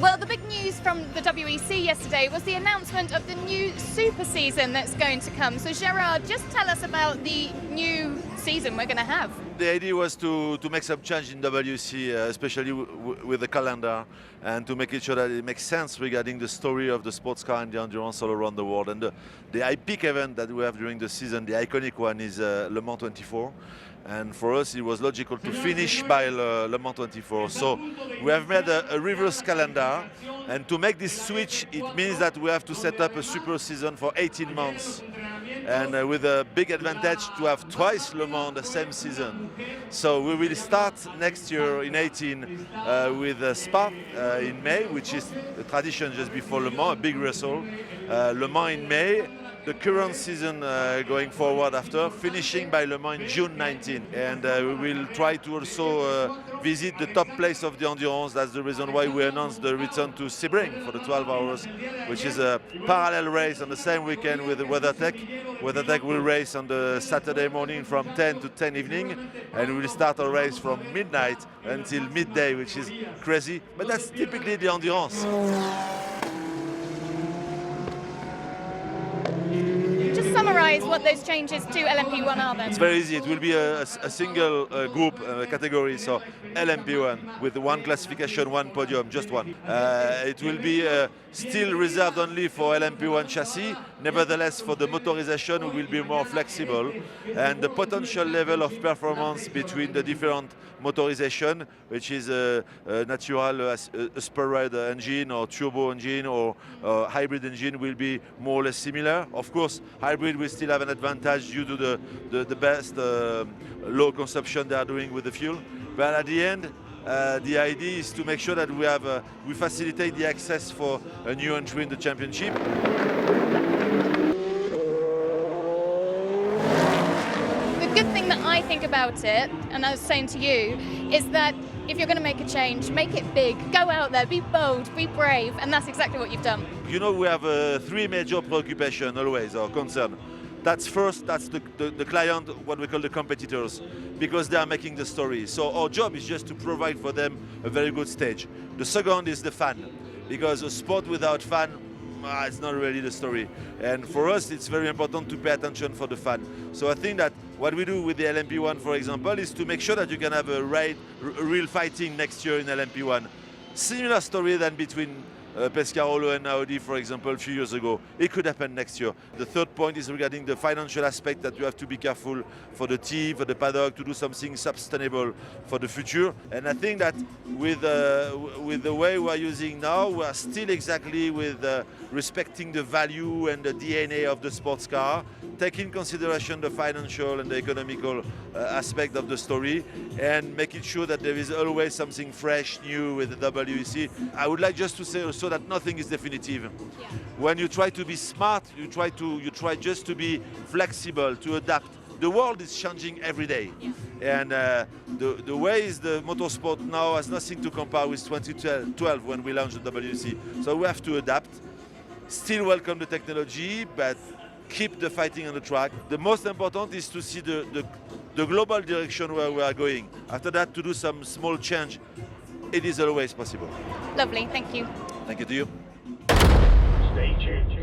Well, the big news from the WEC yesterday was the announcement of the new super season that's going to come. So Gérard, just tell us about the new season we're going to have. The idea was to make some change in WEC, especially with the calendar, and to make it sure that it makes sense regarding the story of the sports car and the endurance all around the world. And the epic event that we have during the season, the iconic one, is Le Mans 24. And for us, it was logical to finish by Le Mans 24. So we have made a reverse calendar. And to make this switch, it means that we have to set up a super season for 18 months. And with a big advantage to have twice Le Mans the same season. So we will start next year in 18 with Spa in May, which is a tradition just before Le Mans, a big rehearsal. Le Mans in May. The current season going forward after, finishing by Le Mans in June 19. And we will try to also visit the top place of the endurance. That's the reason why we announced the return to Sebring for the 12 hours, which is a parallel race on the same weekend with the WeatherTech. WeatherTech will race on the Saturday morning from 10 to 10 evening, and we will start a race from midnight until midday, which is crazy, but that's typically the endurance. Summarize what those changes to LMP1 are then. It's very easy. It will be a single group category, so LMP1 with one classification, one podium, just one. It will be still reserved only for LMP1 chassis. Nevertheless, for the motorization, we will be more flexible, and the potential level of performance between the different motorization, which is a natural aspirated engine or turbo engine or hybrid engine, will be more or less similar. Of course, hybrid will still have an advantage due to the best low consumption they are doing with the fuel. But at the end, the idea is to make sure that we facilitate the access for a new entry in the championship. The good thing that I think about it, and I was saying to you, is that if you're going to make a change, make it big, go out there, be bold, be brave, and that's exactly what you've done. You know, we have three major preoccupations always, or concern. That's first, that's the client, what we call the competitors, because they are making the story. So our job is just to provide for them a very good stage. The second is the fan, because a sport without fan, it's not really the story. And for us, it's very important to pay attention for the fan. So I think that what we do with the LMP1, for example, is to make sure that you can have a real fighting next year in LMP1. Similar story than between Pescarolo and Audi, for example, a few years ago. It could happen next year. The third point is regarding the financial aspect, that you have to be careful for the team, for the paddock, to do something sustainable for the future. And I think that with the way we are using now, we are still exactly with respecting the value and the DNA of the sports car, taking consideration the financial and the economical aspect of the story, and making sure that there is always something fresh, new with the WEC. I would like just to say also that nothing is definitive. Yeah. When you try to be smart, you try just to be flexible, to adapt. The world is changing every day. Yeah. And the ways the motorsport now has nothing to compare with 2012 when we launched the WEC. So we have to adapt, still welcome the technology, but keep the fighting on the track. The most important is to see the global direction where we are going. After that, to do some small change, it is always possible. Lovely, thank you. Thank you to you. Stay tuned.